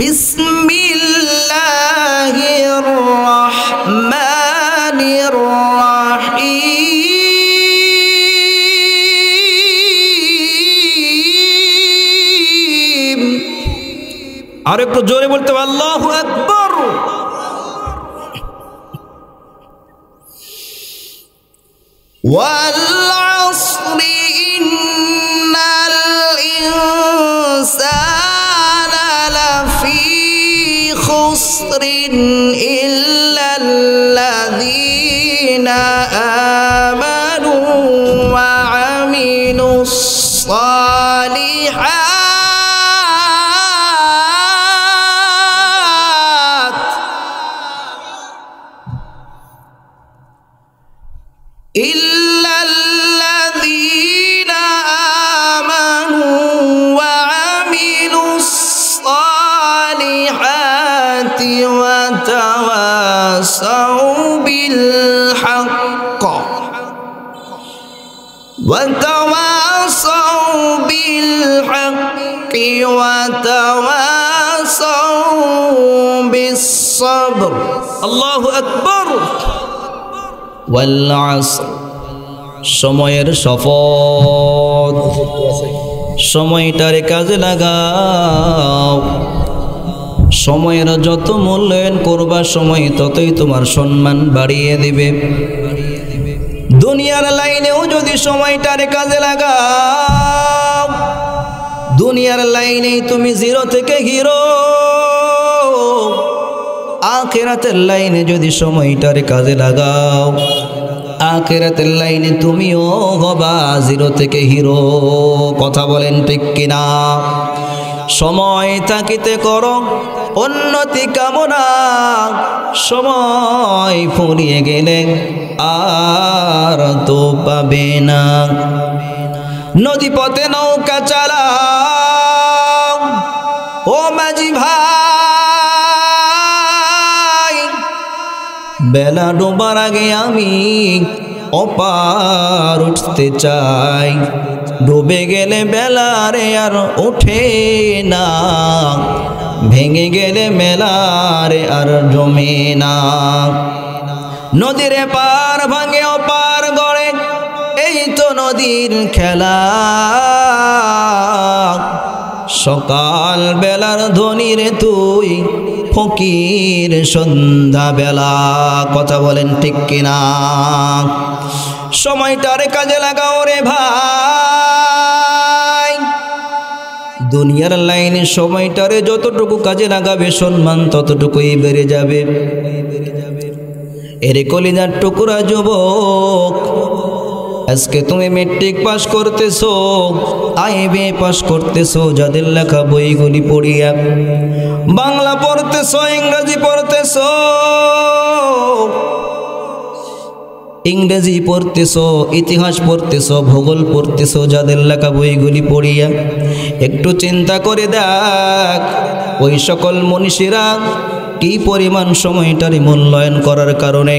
বিসমিল্লাহির রহমানির রহিম। আর একটু জোরে বলতে হবে আল্লাহু আকবার। ওয়াল আসরি ইন্নাল ইনসানা লাফি খুসরিন ইল্লাল্লাযীনা আমানু ওয়া আমিলুস সালিহাত ইল্লাল্লাযীনা আমানু ওয়া আমিলুস সালিহাতি ওয়া তাওয়াসাউ বিল হক্ক ওয়া তাওয়াসাউ বিল হক্কি ওয়া তাওয়াসাউ বিস সাবর। আল্লাহু আকবার। ওয়াল আসর, সময়ের শপথ, সময়টারে কাজে লাগাও। সময়ের যত মূল্যায়ন করবা সময় ততই তোমার সম্মান বাড়িয়ে দিবে। দুনিয়ার লাইনেও যদি সময়টারে কাজে লাগাও, দুনিয়ার লাইনেই তুমি জিরো থেকে হিরো। আখিরাতের লাইনে যদি সময়টারে কাজে লাগাও, আখিরাতের লাইনে তুমিও হবা জিরো থেকে হিরো। কথা বলেন ঠিক কিনা? সময় থাকিতে করো উন্নতি কামনা, সময় ফুরিয়ে গেলে আর তো পাবে না। নদী পথে নৌকা চালাও ও মাঝি ভাই, বেলা ডোবার আগে আমি অপার উঠতে চাই। ডুবে গেলে বেলারে আর ওঠে না, ভেঙে গেলে মেলারে আর জমে না। নদীর পার ভাঙে অপার গড়ে, এই তো নদীর খেলা। সকাল বেলার ধনীরে তুই ফকির সন্ধ্যা বেলা। কথা বলেন ঠিক কিনা? সময়টারে কাজে লাগাও রে ভাই। দুনিয়ার লাইনে সময়টারে যতটুকু কাজে লাগাবে সম্মান ততটুকুই বেড়ে যাবে। এরে কলিজার টুকরা যুবক, আজকে তুমি মেট্রিক পাস করতেছো, আইএবএ পাস করতেছো, যাদের লেখা বইগুলি পড়িয়া বাংলা পড়তেছো, ইংরেজি পড়তেছো, ইংরেজি পড়তেছো, ইতিহাস পড়তেছো, ভূগোল পড়তেছো, যাদের লেখা বইগুলি পড়িয়া একটু চিন্তা করে দেখ ওই সকল মনীষীরা কি পরিমাণ সময়টারই মূল্যায়ন করার কারণে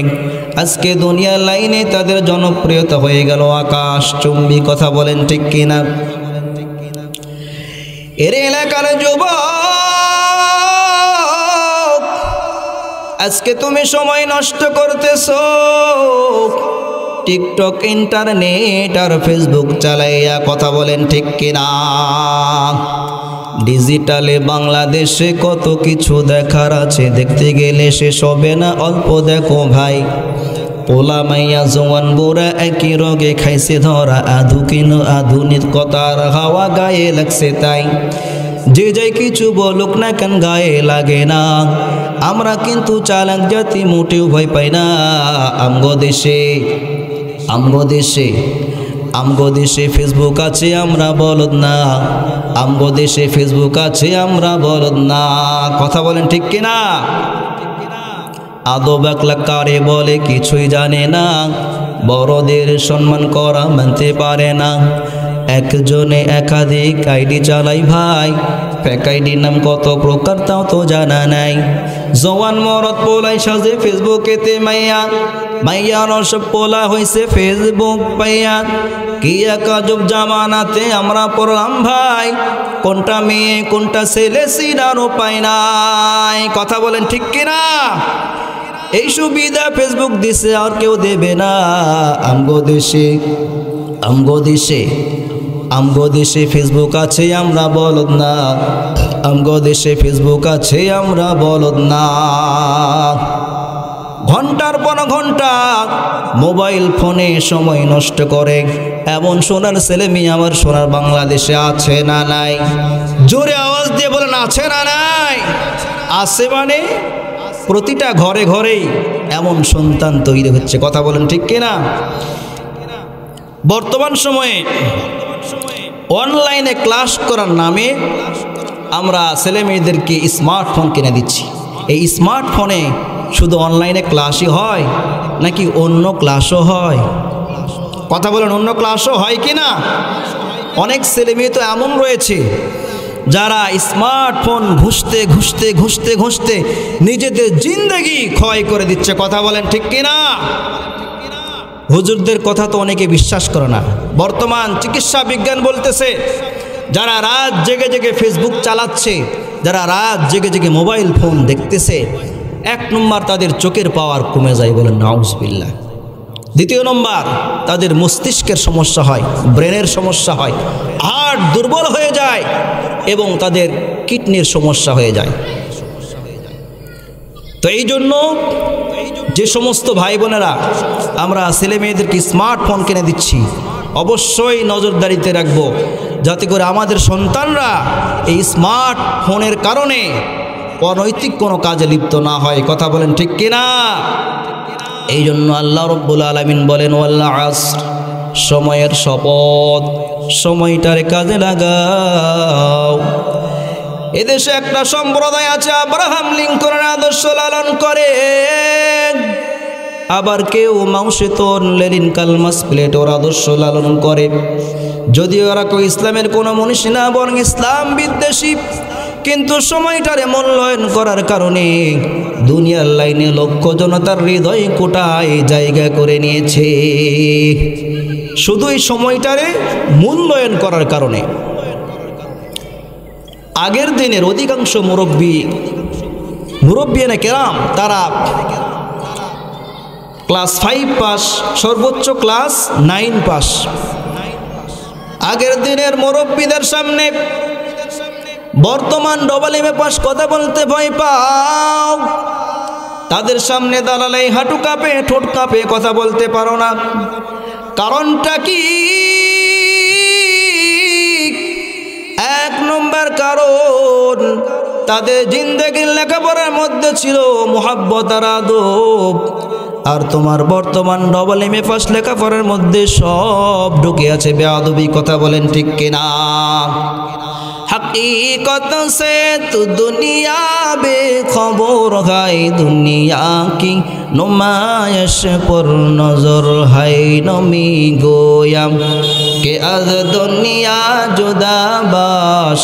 আজকে দুনিয়ার লাইনে তাদের জনপ্রিয়তা হয়ে গেল আকাশ চুম্বী। কথা বলেন ঠিক কিনা? এর এলাকার যুবক, আজকে তুমি সময় নষ্ট করতেছো টিকটক, ইন্টারনেট আর ফেসবুক চালাইয়া। কথা বলেন ঠিক কিনা? ডিজিটালে বাংলাদেশে কত কিছু দেখার আছে, দেখতে গেলে শেষ হবে না। অল্প দেখো ভাই, পোলা মাইয়া জওয়ান বুড়া একই রোগে খাইছে ধরা। আধুনিকতার হাওয়া গায়ে লাগছে তাই যে যাই কিছু বলুক না কেন গায়ে লাগে না। আমরা কিন্তু চালাক জাতি, মোটেও ভয় পাই না। আমগো দেশে ফেসবুক আছে, আমরা বলদ না। আমগো দেশে ফেসবুক আছে, আমরা বলদ না। কথা বলেন ঠিক কিনা? আদব আকলাক কারে বলে কিছুই জানে না, বড়দের সম্মান করা মানতে পারে না। একজনে একাধিক আইডি চালাই ভাই, ফেক আইডির নাম কত প্রকার তাও তো জানা নাই। জওয়ান মরদ পোলাই সাজে ফেসবুকেতে মাইয়া, মাইয়ার সব পোলা হইছে ফেসবুক পাইয়া। কি এক আজব জামানাতে আমরা পড়লাম ভাই, কোনটা মেয়ে কোনটা ছেলে চিনারও পাই নাই। কথা বলেন ঠিক কিনা? এই সুবিধা ফেসবুক দিছে আর কেউ দেবে না। আমগো দেশে আমগো দেশে আমগো দেশে ফেসবুক আছে আমরা বলদ না, আমগো দেশে ফেসবুক আছে আমরা বলদ না। ঘন্টার পর ঘন্টা মোবাইল ফোনে সময় নষ্ট করে এমন সোনার ছেলে মেয়ে আমার সোনার বাংলাদেশে আছে না নাই? জোরে আওয়াজ দিয়ে বলেন আছে না নাই? আছে মানে প্রতিটা ঘরে ঘরেই এমন সন্তান তৈরি হচ্ছে। কথা বলেন ঠিক কিনা? বর্তমান সময়ে অনলাইনে ক্লাস করার নামে আমরা ছেলে মেয়েদেরকে স্মার্টফোন কিনে দিচ্ছি। এই স্মার্টফোনে শুধু অনলাইনে ক্লাসই হয় নাকি অন্য ক্লাসও হয়? কথা বলেন অন্য ক্লাসও হয় কি না? অনেক ছেলে মেয়ে তো এমন রয়েছে যারা স্মার্টফোন ঘুষতে ঘুষতে ঘুষতে ঘুষতে নিজেদের জিন্দেগি ক্ষয় করে দিচ্ছে। কথা বলেন ঠিক কিনা? হুজুরদের কথা তো অনেকে বিশ্বাস করে না। বর্তমান চিকিৎসা বিজ্ঞান বলতেছে যারা রাত জেগে জেগে ফেসবুক চালাচ্ছে, যারা রাত জেগে জেগে মোবাইল ফোন দেখতেছে, 1 নম্বর তাদের চোখের পাওয়ার কমে যায়, বলেন নাউজুবিল্লাহ। 2 নম্বর তাদের মস্তিষ্কের সমস্যা হয়, ব্রেনের সমস্যা হয়, হার্ট দুর্বল হয়ে যায় এবং তাদের কিডনির সমস্যা হয়ে যায়। তো এই জন্য যে সমস্ত ভাই বোনেরা আমরা ছেলে মেয়েদেরকে স্মার্টফোন কিনে দিচ্ছি, অবশ্যই নজরদারিতে রাখবো যাতে করে আমাদের সন্তানরা এই স্মার্টফোনের কারণে অনৈতিক কোনো কাজে লিপ্ত না হয়। কথা বলেন ঠিক কিনা? এই জন্য আল্লাহ রব্বুল আলামিন বলেন ওয়াল আসর, সময়ের শপথ, সময়টারে কাজে লাগাও। এদেশে একটা সম্প্রদায় আছে আব্রাহাম লিঙ্কনের আদর্শ লালন করে, আবার কেউ মাউসেতন লেনিন কালমাস প্লেটোর আদর্শ লালন করে। যদিও ওরা কেউ ইসলামের কোনো মনীষী না, বরং ইসলাম বিদ্বেষী, কিন্তু সময়টারে মূল্যায়ন করার কারণে দুনিয়ার লাইনে লক্ষ জনতার হৃদয় কোটায় জায়গা করে নিয়েছে। শুধু এই সময়টারে মূল্যায়ন করার কারণে আগের দিনের অধিকাংশ মুরব্বিয়ানে কেরাম তারা ক্লাস 5 পাস, সর্বোচ্চ ক্লাস 9 পাস। আগের দিনের মুরব্বীদের সামনে বর্তমান ডবল পাস কথা বলতে ভয় পাও। তাদের সামনে দাঁড়ালে হাঁটু কাঁপে, ঠোঁট কাঁপে, কথা বলতে পারো না। কারণটা কি? 1 নম্বর কারণ তাদের জিন্দেগির লেখাপড়ার মধ্যে ছিল মুহাব্বত আর আদব, আর তোমার বর্তমান ডবল পাস লেখাপড়ার মধ্যে সব ঢুকে আছে বেয়াদবি। কথা বলেন ঠিক কিনা? हकीकत से तो दुनिया बेखबर है, दुनिया की नुमाइश पर नजर है। नमी गोयम के अज दुनिया जुदा बाश,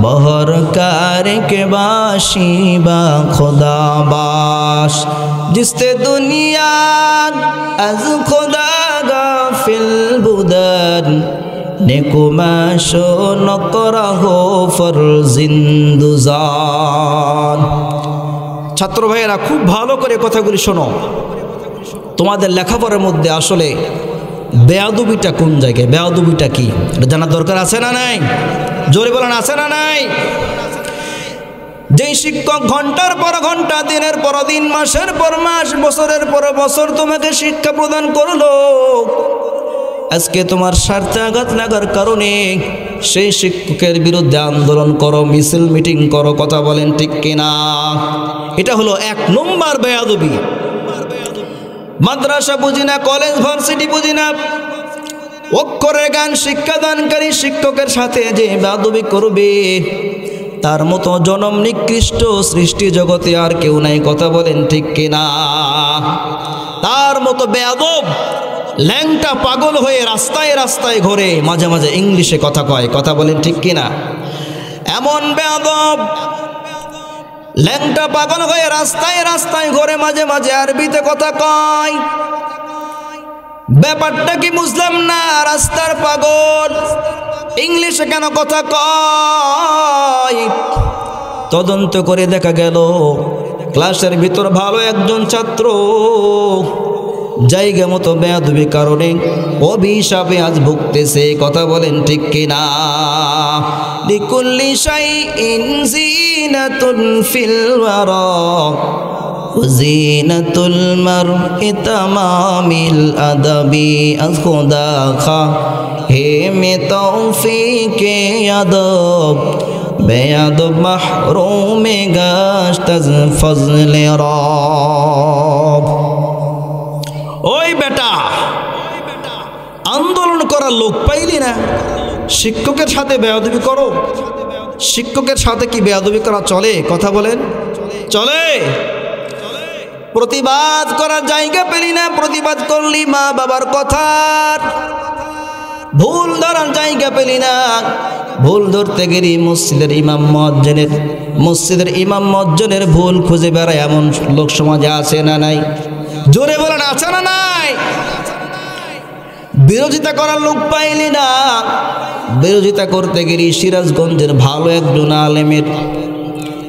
बहर कार के बाशी बा खुदा बाश। जिसते दुनिया अज खुदा गाफिल बुदन, नेकुमाशो नकराहो फरजिंदुजान। ছাত্র ভাইয়েরা খুব ভালো করে কথাগুলি শোনো। তোমাদের লেখাপড়ার মধ্যে আসলে বেয়াদবিটা কোন জায়গায়, বেয়াদবিটা কি এটা জানার দরকার আছে না নাই? জোরে বলেন আছে না নাই? যেই শিক্ষক ঘন্টার পর ঘন্টা, দিনের পর দিন, মাসের পর মাস, বছরের পর বছর তোমাকে শিক্ষা প্রদান করলো, আজকে তোমার স্বার্থে আঘাত লাগার কারণে সেই শিক্ষকের বিরুদ্ধে আন্দোলন করো, মিছিল মিটিং করো। কথা বলেন ঠিক কিনা? এটা হলো 1 নম্বর বেয়াদবি। মাদ্রাসা বুঝি না, কলেজ ভার্সিটি বুঝি না, অক্ষরের গান শিক্ষাদানকারী শিক্ষকের সাথে যে বেয়াদবি করবে তার মতো জনম নিকৃষ্ট সৃষ্টি জগতে আর কেউ নাই। কথা বলেন ঠিক কিনা? তার মতো বেয়াদব ল্যাংটা পাগল হয়ে রাস্তায় রাস্তায় ঘোরে, মাঝে মাঝে ইংলিশে কথা কয়। কথা বলেন ঠিক কিনা? এমন বেয়াদব ল্যাংটা পাগল হয়ে রাস্তায় রাস্তায় ঘোরে, মাঝে মাঝে আরবিতে কথা কয়। ব্যাপারটা কি বুঝলাম না, রাস্তার পাগল ইংলিশে কেন কথা কয়? তদন্ত করে দেখা গেল ক্লাসের ভিতর ভালো একজন ছাত্র জায়গা মতো বেয়াদবি কারণে অভিশাপে আজ ভুগতেছে। কথা বলেন ঠিক কিনা? লিকুল্লি শাইইন জিনাতুন ফিল ওয়ারা জিনাতুল মারই তামামিল আদাবি আখুদা খা হে মে তৌফিকে আদব বেয়াদব মাহরুমে গাশত ফজলে রব। ওই বেটা, আন্দোলন করার লোক পাইলি না, শিক্ষকের সাথে বেয়াদবি করো। শিক্ষকের সাথে কি বেয়াদবি করা চলে? কথা বলেন, চলে? প্রতিবাদ করার জায়গা পেলি না, প্রতিবাদ করলি মা বাবার কথার। ভুল ধরার জায়গা পেলি না, ভুল ধরতে গেলি মসজিদের ইমাম মুয়াজ্জিনের ভুল খুঁজে বেড়ায় এমন লোক সমাজে আছে না নাই? জোরে বলেন, আছে না নাই? বিরোধিতা করার লোক পাইলি না, বিরোধিতা করতে গেলি সিরাজগঞ্জের ভালো একজন আলেমের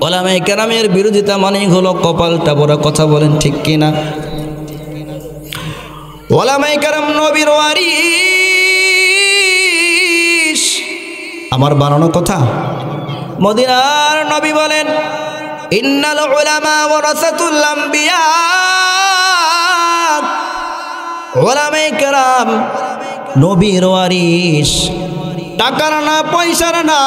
ওলামায়ে কেরামের বিরোধিতা মানেই হলো কপালটা বড়। কথা বলেন ঠিক কিনা? ওলামায়ে কেরাম নবীর ওয়ারিস, আমার বানানো কথা। মদিনার নবী বলেন, ইন্নাল উলামা ওয়ারাসাতুল আম্বিয়া। ওলামায়ে কেরাম নবীর ওয়ারিস, টাকার না, পয়সার না,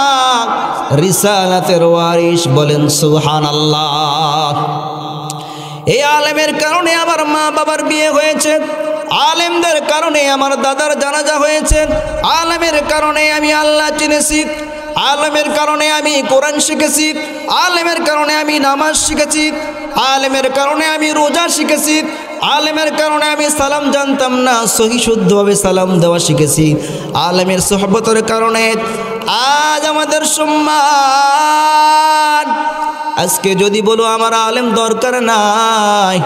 রিসালাতের ওয়ারিস। বলেন সুবহানাল্লাহ। এই আলেমের কারণে আমার মা বাবার বিয়ে হয়েছে, আলেমদের কারণে আমার দাদার জানাজা হয়েছে, আলেমের কারণে আমি আল্লাহ চিনেছি, আলেমের কারণে আমি কোরআন শিখেছি, আলেমের কারণে আমি নামাজ শিখেছি, আলেমের কারণে আমি রোজা শিখেছি, আলেমের কারণে আমি সালাম জানতাম না, সহি শুদ্ধভাবে সালাম দেওয়া শিখেছি। আলেমের সোহবতের কারণে আজ আমাদের সম্মান। আজকে যদি বলো আমার আলেম দরকার নাই,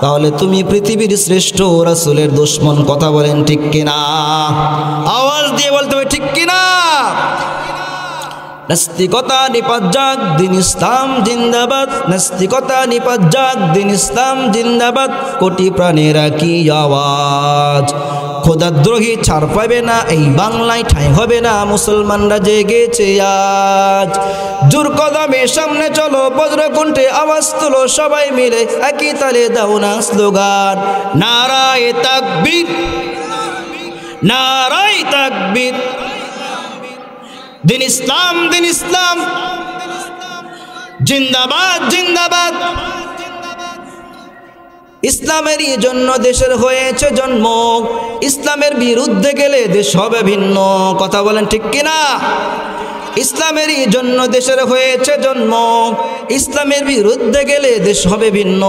তাহলে তুমি পৃথিবীর শ্রেষ্ঠ রাসূলের দুশমন। কথা বলেন ঠিক কিনা? আওয়াজ দিয়ে বলতে হবে ঠিক কিনা? নাস্তিকতা নিপাত যাক, দিন ইসলাম জিন্দাবাদ। নাস্তিকতা নিপাত যাক, দিন ইসলাম জিন্দাবাদ। কোটি প্রাণেরা কি আওয়াজ, খোদাদ্রোহী ছাড় পাবে না, এই বাংলায় ঠাঁই হবে না, মুসলমানরা জেগেছে আজ। জোর কদমে সামনে চলো, বজ্রকণ্ঠে আওয়াজ তুলো, সবাই মিলে একই তালে দাও না স্লোগান, নারায়ে তাকবীর, নারায়ে তাকবীর। দিন ইসলাম, দিন ইসলাম জিন্দাবাদ, জিন্দাবাদ। ইসলামেরই জন্য দেশের হয়েছে জন্ম, ইসলামের বিরুদ্ধে গেলে দেশ হবে ভিন্ন। কথা বলেন ঠিক কিনা? ইসলামেরই জন্য দেশের হয়েছে জন্ম, ইসলামের বিরুদ্ধে গেলে দেশ হবে ভিন্ন।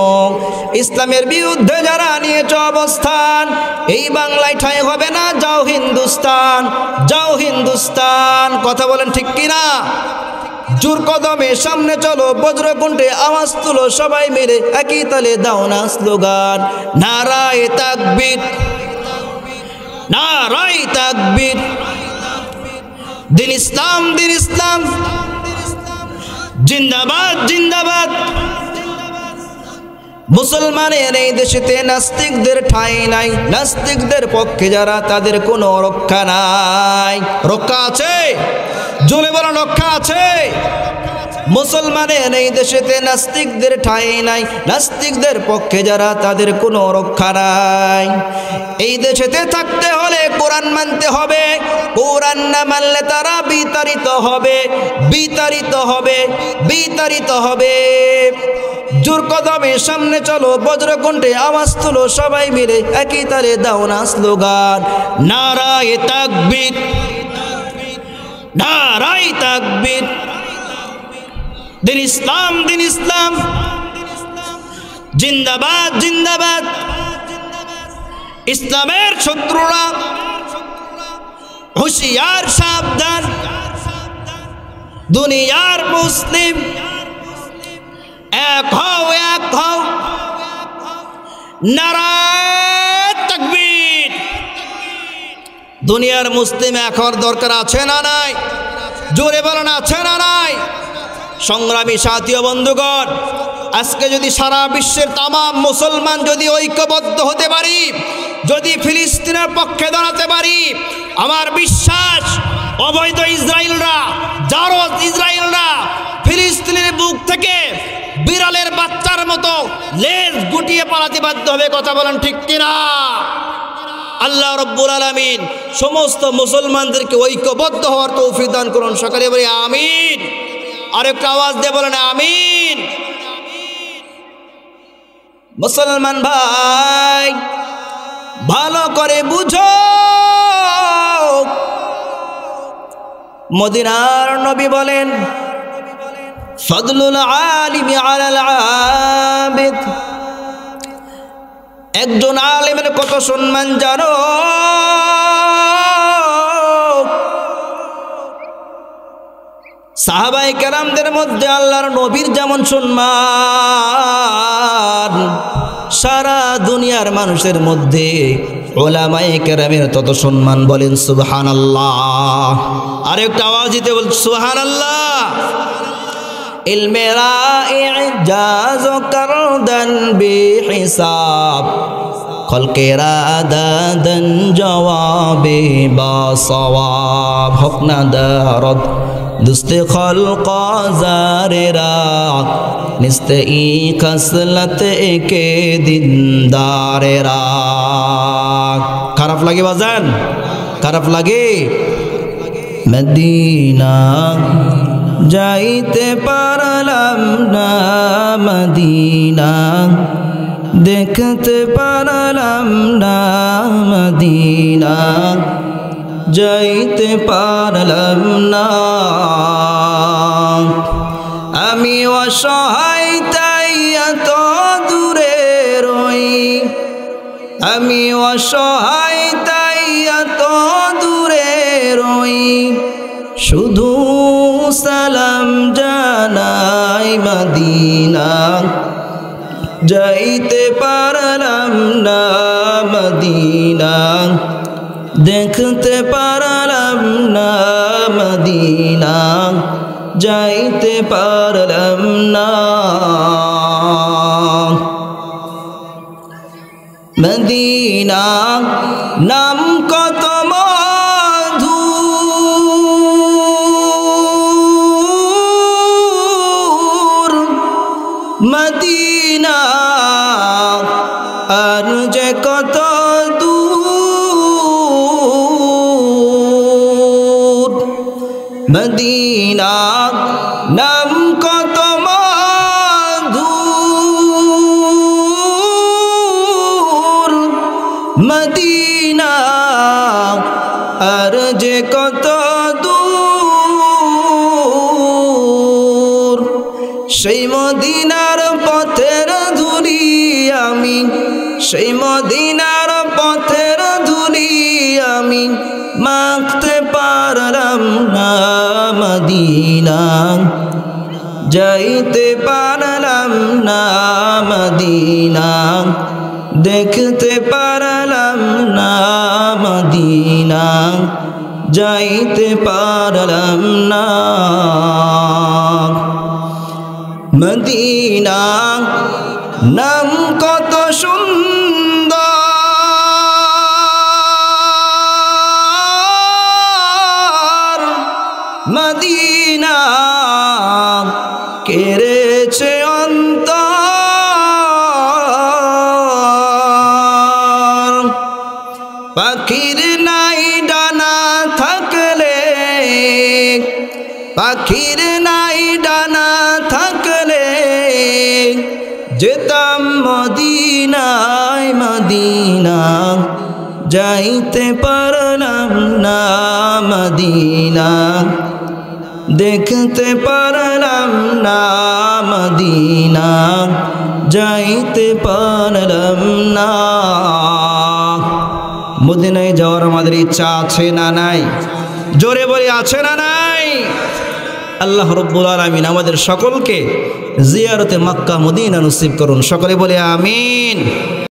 ইসলামের বিরুদ্ধে যারা নিয়েছে অবস্থান, এই বাংলায় ঠাঁই হবে না, যাও হিন্দুস্তান, যাও হিন্দুস্তান। কথা বলেন ঠিক কিনা? জোর কদমে সামনে চলো, বজ্রকণ্ঠে আওয়াজ তুলো, সবাই মিলে একই তালে দাও না স্লোগান, নারায়ে তাকবীর, নারায়ে তাকবীর। দিন ইসলাম, দিন ইসলাম জিন্দাবাদ, জিন্দাবাদ। মুসলমানের এই দেশেতে নাস্তিকদের ঠাঁই নাই, নাস্তিকদের পক্ষে যারা তাদের কোনো রক্ষা নাই। রক্ষা আছে? জোরে বলেন, রক্ষা আছে? মুসলমানের এই দেশেতে নাস্তিকদের ঠাঁই নাই, নাস্তিকদের পক্ষে যারা তাদের কোনো রক্ষা নাই। এই দেশেতে থাকতে হলে কোরআন মানতে হবে, কোরআন না মানলে তারা বিতাড়িত হবে, বিতাড়িত হবে, বিতাড়িত হবে। জোর কদমে সামনে চলো, বজ্রকণ্ঠে আওয়াজ তুলো, সবাই মিলে একই তালে দাও না স্লোগান, নারায়ে তাকবীর, নারায়ে তাকবীর। দিন ইসলাম, দিন ইসলাম জিন্দাবাদ, জিন্দাবাদ। ইসলামের শত্রুরা হুঁশিয়ার, সাবধান। দুনিয়ার মুসলিম এক হও, এক হও, নারায়ে তাকবীর। দুনিয়ার মুসলিম এক হওয়ার দরকার আছে না নাই? জোরে বলেন, আছে না নাই? সংগ্রামী সাথী ও বন্ধুগণ, আজকে যদি সারা বিশ্বের তামাম মুসলমান যদি ঐক্যবদ্ধ হতে পারি, যদি ফিলিস্তিনের পক্ষে দাঁড়াতে পারি, আমার বিশ্বাস অবৈধ ইসরায়েলরা, জারজ ইসরায়েলরা ফিলিস্তিনের বুক থেকে বিড়ালের বাচ্চার মতো লেজ গুটিয়ে পালাতে বাধ্য হবে। কথা বলেন ঠিক কিনা? আল্লাহ রব্বুল আলামিন সমস্ত মুসলমানদেরকে ঐক্যবদ্ধ হওয়ার তৌফিক দান করুন। সকালে বলি আমিন। আরেকটা আওয়াজ দিয়ে বলেন আমিন। মুসলমান ভাই, ভালো করে বুঝো, মদিনার নবী বলেন ফদলুল আলিমি আলাল আবিদ। একজন আলেমের কত সম্মান জানো? সাহাবায়ে কেরামদের মধ্যে আল্লাহর নবীর যেমন সম্মান, সারা দুনিয়ার মানুষের মধ্যে উলামায়ে কেরামের তত সম্মান। বলেন সুবহানাল্লাহ। আরেকটা আওয়াজ দিতে বল সুবহানাল্লাহ। ইলমেরা ইজাজ করদন বিহিসাব, খলকেরা দাদন জওয়াবে বা সওয়াব। হক না দারদ দুস্তে খলক জারেরা, নিস্তে ই খসলত একে দিনদারেরা। খারাপ লাগে বাজান? খারাপ লাগে? মদিনা যাইতে পারলাম না, মদিনা দেখতে পারলাম না, মদিনা যাইতে পারলাম না। আমি অসহায় তাই এত দূরে রই, আমি অসহায় তাই এত দূরে রই, শুধু সালাম জানাই মদিনা যাইতে পারলাম না, মদিনা দেখতে পারলাম না, মদিনা যাইতে পারলাম না। মদিনা নাম কত মধুর, মদিনা আর যে কত দূর। মদিনা নাম কত মধুর, মদিনা আর যে কত দূর। সেই মদিনার পথের ধুলি আমি, সেই মদিনার পথের ধুলি আমি মাখতে পারলাম না, মদিনা যাইতে পারলাম না, মদিনা দেখতে পারলাম না, মদিনা যাইতে পারলাম না। মদিনা নাম কত সুন্দর, মদিনা কেড়েছে অন্তর। পাখির নাই ডানা থাকলে, পাখির নাই ডানা থাকলে যেতাম মদিনায়, মদিনা যাইতে পারলাম না, মদিনা দেখতে পারলাম না, মদিনা যাইতে পারলাম না। মদিনায় যাওয়ার আমাদের ইচ্ছা আছে না নাই? জোরে বলি আছে না নাই? আল্লাহ রব্বুল আলামিন আমাদের সকলকে জিয়ারতে মক্কা মদিনা নসিব করুন। সকলে বলে আমিন।